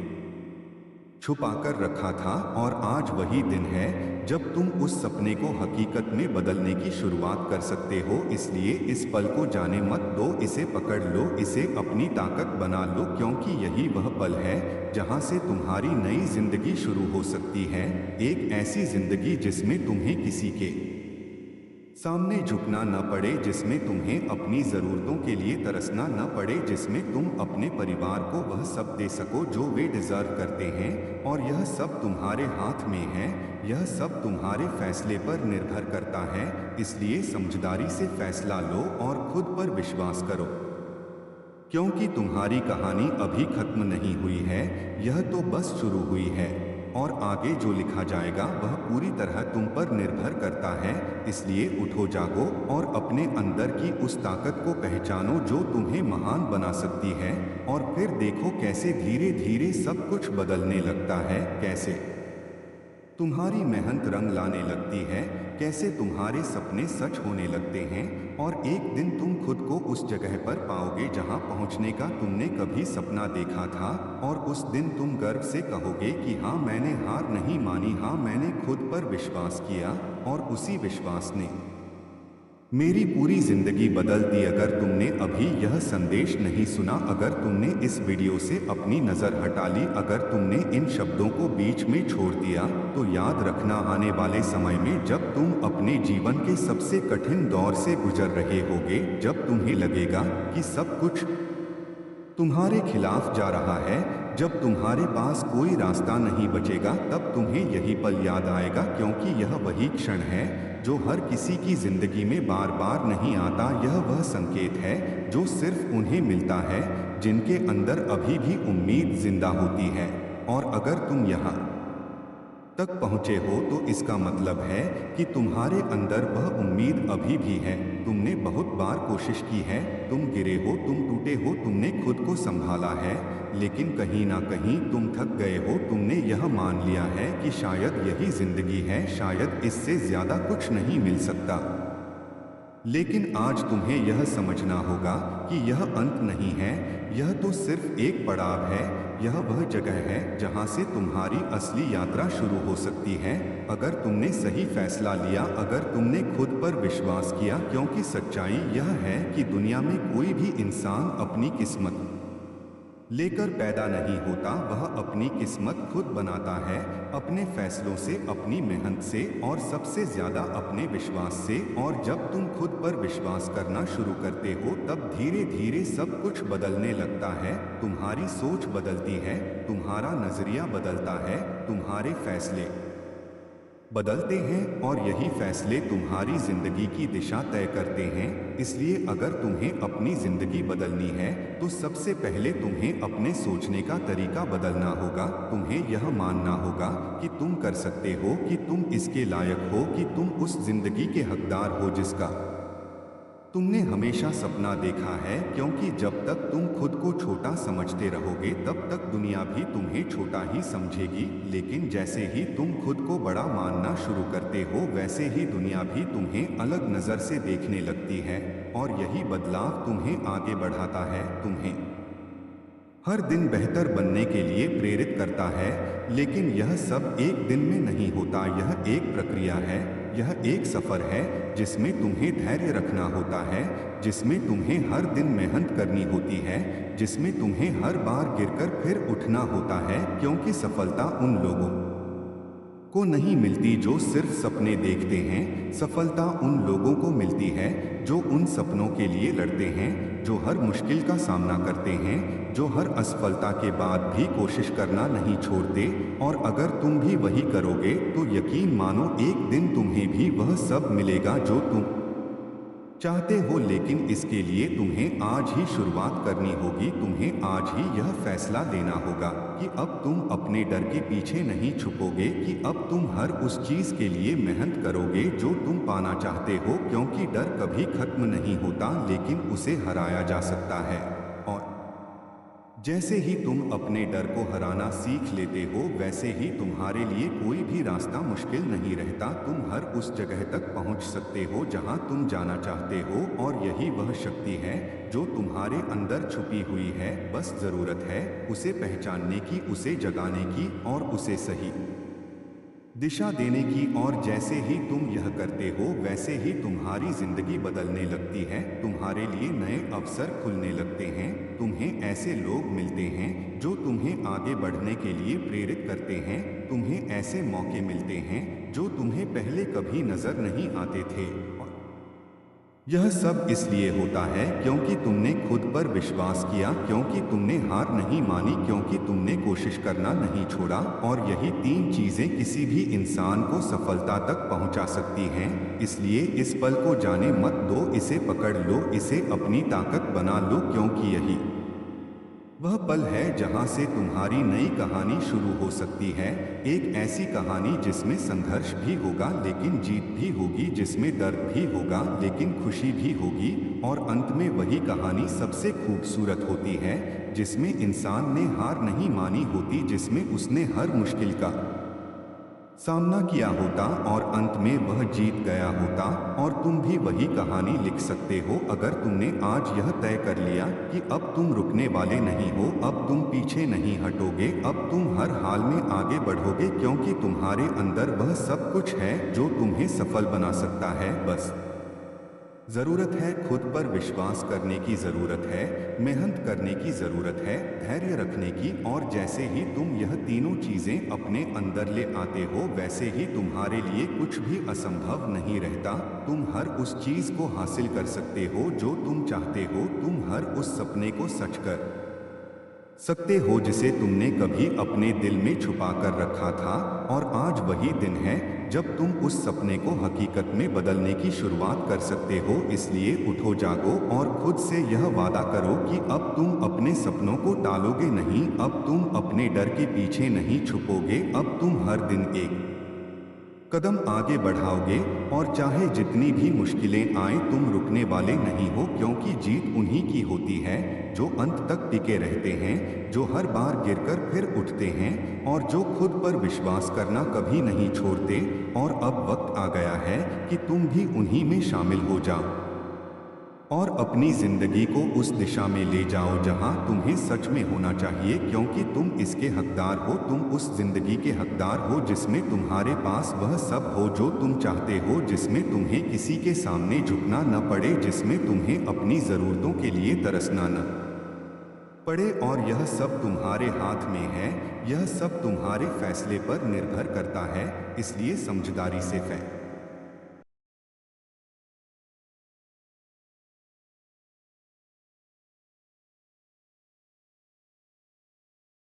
छुपाकर रखा था। और आज वही दिन है जब तुम उस सपने को हकीकत में बदलने की शुरुआत कर सकते हो। इसलिए इस पल को जाने मत दो, इसे पकड़ लो, इसे अपनी ताकत बना लो, क्योंकि यही वह पल है जहां से तुम्हारी नई जिंदगी शुरू हो सकती है। एक ऐसी जिंदगी जिसमें तुम्हें किसी के सामने झुकना न पड़े, जिसमें तुम्हें अपनी ज़रूरतों के लिए तरसना न पड़े, जिसमें तुम अपने परिवार को वह सब दे सको जो वे डिज़र्व करते हैं। और यह सब तुम्हारे हाथ में है, यह सब तुम्हारे फैसले पर निर्भर करता है। इसलिए समझदारी से फैसला लो और खुद पर विश्वास करो, क्योंकि तुम्हारी कहानी अभी खत्म नहीं हुई है, यह तो बस शुरू हुई है। और आगे जो लिखा जाएगा वह पूरी तरह तुम पर निर्भर करता है। इसलिए उठो, जागो और अपने अंदर की उस ताकत को पहचानो जो तुम्हें महान बना सकती है। और फिर देखो कैसे धीरे धीरे सब कुछ बदलने लगता है, कैसे तुम्हारी मेहनत रंग लाने लगती है, कैसे तुम्हारे सपने सच होने लगते हैं और एक दिन तुम खुद को उस जगह पर पाओगे जहां पहुंचने का तुमने कभी सपना देखा था। और उस दिन तुम गर्व से कहोगे कि हाँ, मैंने हार नहीं मानी, हाँ, मैंने खुद पर विश्वास किया और उसी विश्वास ने मेरी पूरी जिंदगी बदल दी। अगर तुमने अभी यह संदेश नहीं सुना, अगर तुमने इस वीडियो से अपनी नज़र हटा ली, अगर तुमने इन शब्दों को बीच में छोड़ दिया, तो याद रखना, आने वाले समय में जब तुम अपने जीवन के सबसे कठिन दौर से गुजर रहे होगे, जब तुम्हें लगेगा कि सब कुछ तुम्हारे खिलाफ जा रहा है, जब तुम्हारे पास कोई रास्ता नहीं बचेगा, तब तुम्हें यही पल याद आएगा, क्योंकि यह वही क्षण है जो हर किसी की जिंदगी में बार बार नहीं आता। यह वह संकेत है जो सिर्फ उन्हें मिलता है जिनके अंदर अभी भी उम्मीद जिंदा होती है। और अगर तुम यहाँ तक पहुँचे हो तो इसका मतलब है कि तुम्हारे अंदर वह उम्मीद अभी भी है। तुमने बहुत बार कोशिश की है, तुम गिरे हो, तुम टूटे हो, तुमने खुद को संभाला है, लेकिन कहीं ना कहीं तुम थक गए हो। तुमने यह मान लिया है कि शायद यही जिंदगी है, शायद इससे ज्यादा कुछ नहीं मिल सकता। लेकिन आज तुम्हें यह समझना होगा कि यह अंत नहीं है, यह तो सिर्फ एक पड़ाव है। यह वह जगह है जहां से तुम्हारी असली यात्रा शुरू हो सकती है, अगर तुमने सही फैसला लिया, अगर तुमने खुद पर विश्वास किया। क्योंकि सच्चाई यह है कि दुनिया में कोई भी इंसान अपनी किस्मत लेकर पैदा नहीं होता, वह अपनी किस्मत खुद बनाता है, अपने फैसलों से, अपनी मेहनत से और सबसे ज्यादा अपने विश्वास से। और जब तुम खुद पर विश्वास करना शुरू करते हो, तब धीरे धीरे सब कुछ बदलने लगता है। तुम्हारी सोच बदलती है, तुम्हारा नजरिया बदलता है, तुम्हारे फैसले बदलते हैं और यही फैसले तुम्हारी जिंदगी की दिशा तय करते हैं। इसलिए अगर तुम्हें अपनी जिंदगी बदलनी है तो सबसे पहले तुम्हें अपने सोचने का तरीका बदलना होगा। तुम्हें यह मानना होगा कि तुम कर सकते हो, कि तुम इसके लायक हो, कि तुम उस जिंदगी के हकदार हो जिसका तुमने हमेशा सपना देखा है। क्योंकि जब तक तुम खुद को छोटा समझते रहोगे, तब तक दुनिया भी तुम्हें छोटा ही समझेगी। लेकिन जैसे ही तुम खुद को बड़ा मानना शुरू करते हो, वैसे ही दुनिया भी तुम्हें अलग नज़र से देखने लगती है। और यही बदलाव तुम्हें आगे बढ़ाता है, तुम्हें हर दिन बेहतर बनने के लिए प्रेरित करता है। लेकिन यह सब एक दिन में नहीं होता, यह एक प्रक्रिया है, यह एक सफ़र है जिसमें तुम्हें धैर्य रखना होता है, जिसमें तुम्हें हर दिन मेहनत करनी होती है, जिसमें तुम्हें हर बार गिरकर फिर उठना होता है। क्योंकि सफलता उन लोगों को नहीं मिलती जो सिर्फ सपने देखते हैं, सफलता उन लोगों को मिलती है जो उन सपनों के लिए लड़ते हैं, जो हर मुश्किल का सामना करते हैं, जो हर असफलता के बाद भी कोशिश करना नहीं छोड़ते। और अगर तुम भी वही करोगे तो यकीन मानो, एक दिन तुम्हें भी वह सब मिलेगा जो तुम चाहते हो। लेकिन इसके लिए तुम्हें आज ही शुरुआत करनी होगी, तुम्हें आज ही यह फैसला लेना होगा कि अब तुम अपने डर के पीछे नहीं छुपोगे, कि अब तुम हर उस चीज़ के लिए मेहनत करोगे जो तुम पाना चाहते हो। क्योंकि डर कभी खत्म नहीं होता, लेकिन उसे हराया जा सकता है। और जैसे ही तुम अपने डर को हराना सीख लेते हो, वैसे ही तुम्हारे लिए कोई भी रास्ता मुश्किल नहीं रहता। तुम हर उस जगह तक पहुंच सकते हो जहां तुम जाना चाहते हो। और यही वह शक्ति है जो तुम्हारे अंदर छुपी हुई है। बस ज़रूरत है उसे पहचानने की, उसे जगाने की और उसे सही दिशा देने की। और जैसे ही तुम यह करते हो, वैसे ही तुम्हारी जिंदगी बदलने लगती है, तुम्हारे लिए नए अवसर खुलने लगते हैं, तुम्हें ऐसे लोग मिलते हैं जो तुम्हें आगे बढ़ने के लिए प्रेरित करते हैं, तुम्हें ऐसे मौके मिलते हैं जो तुम्हें पहले कभी नजर नहीं आते थे। यह सब इसलिए होता है क्योंकि तुमने खुद पर विश्वास किया, क्योंकि तुमने हार नहीं मानी, क्योंकि तुमने कोशिश करना नहीं छोड़ा। और यही तीन चीजें किसी भी इंसान को सफलता तक पहुंचा सकती हैं। इसलिए इस पल को जाने मत दो, इसे पकड़ लो, इसे अपनी ताकत बना लो, क्योंकि यही वह पल है जहां से तुम्हारी नई कहानी शुरू हो सकती है। एक ऐसी कहानी जिसमें संघर्ष भी होगा लेकिन जीत भी होगी, जिसमें दर्द भी होगा लेकिन खुशी भी होगी। और अंत में वही कहानी सबसे खूबसूरत होती है जिसमें इंसान ने हार नहीं मानी होती, जिसमें उसने हर मुश्किल का सामना किया होता और अंत में वह जीत गया होता, और तुम भी वही कहानी लिख सकते हो अगर तुमने आज यह तय कर लिया कि अब तुम रुकने वाले नहीं हो, अब तुम पीछे नहीं हटोगे, अब तुम हर हाल में आगे बढ़ोगे, क्योंकि तुम्हारे अंदर वह सब कुछ है जो तुम्हें सफल बना सकता है। बस जरूरत है खुद पर विश्वास करने की जरूरत है, मेहनत करने की जरूरत है, धैर्य रखने की, और जैसे ही तुम यह तीनों चीजें अपने अंदर ले आते हो वैसे ही तुम्हारे लिए कुछ भी असंभव नहीं रहता। तुम हर उस चीज को हासिल कर सकते हो जो तुम चाहते हो, तुम हर उस सपने को सच कर सकते हो जिसे तुमने कभी अपने दिल में छुपा कर रखा था, और आज वही दिन है जब तुम उस सपने को हकीकत में बदलने की शुरुआत कर सकते हो। इसलिए उठो, जागो और खुद से यह वादा करो कि अब तुम अपने सपनों को टालोगे नहीं, अब तुम अपने डर के पीछे नहीं छुपोगे, अब तुम हर दिन एक कदम आगे बढ़ाओगे, और चाहे जितनी भी मुश्किलें आए तुम रुकने वाले नहीं हो, क्योंकि जीत उन्हीं की होती है जो अंत तक टिके रहते हैं, जो हर बार गिरकर फिर उठते हैं, और जो खुद पर विश्वास करना कभी नहीं छोड़ते। और अब वक्त आ गया है कि तुम भी उन्हीं में शामिल हो जाओ और अपनी जिंदगी को उस दिशा में ले जाओ जहां तुम्हें सच में होना चाहिए, क्योंकि तुम इसके हकदार हो, तुम उस जिंदगी के हकदार हो जिसमें तुम्हारे पास वह सब हो जो तुम चाहते हो, जिसमें तुम्हें किसी के सामने झुकना न पड़े, जिसमें तुम्हें अपनी जरूरतों के लिए तरसना न पड़े, और यह सब तुम्हारे हाथ में है, यह सब तुम्हारे फैसले पर निर्भर करता है। इसलिए समझदारी से फैसला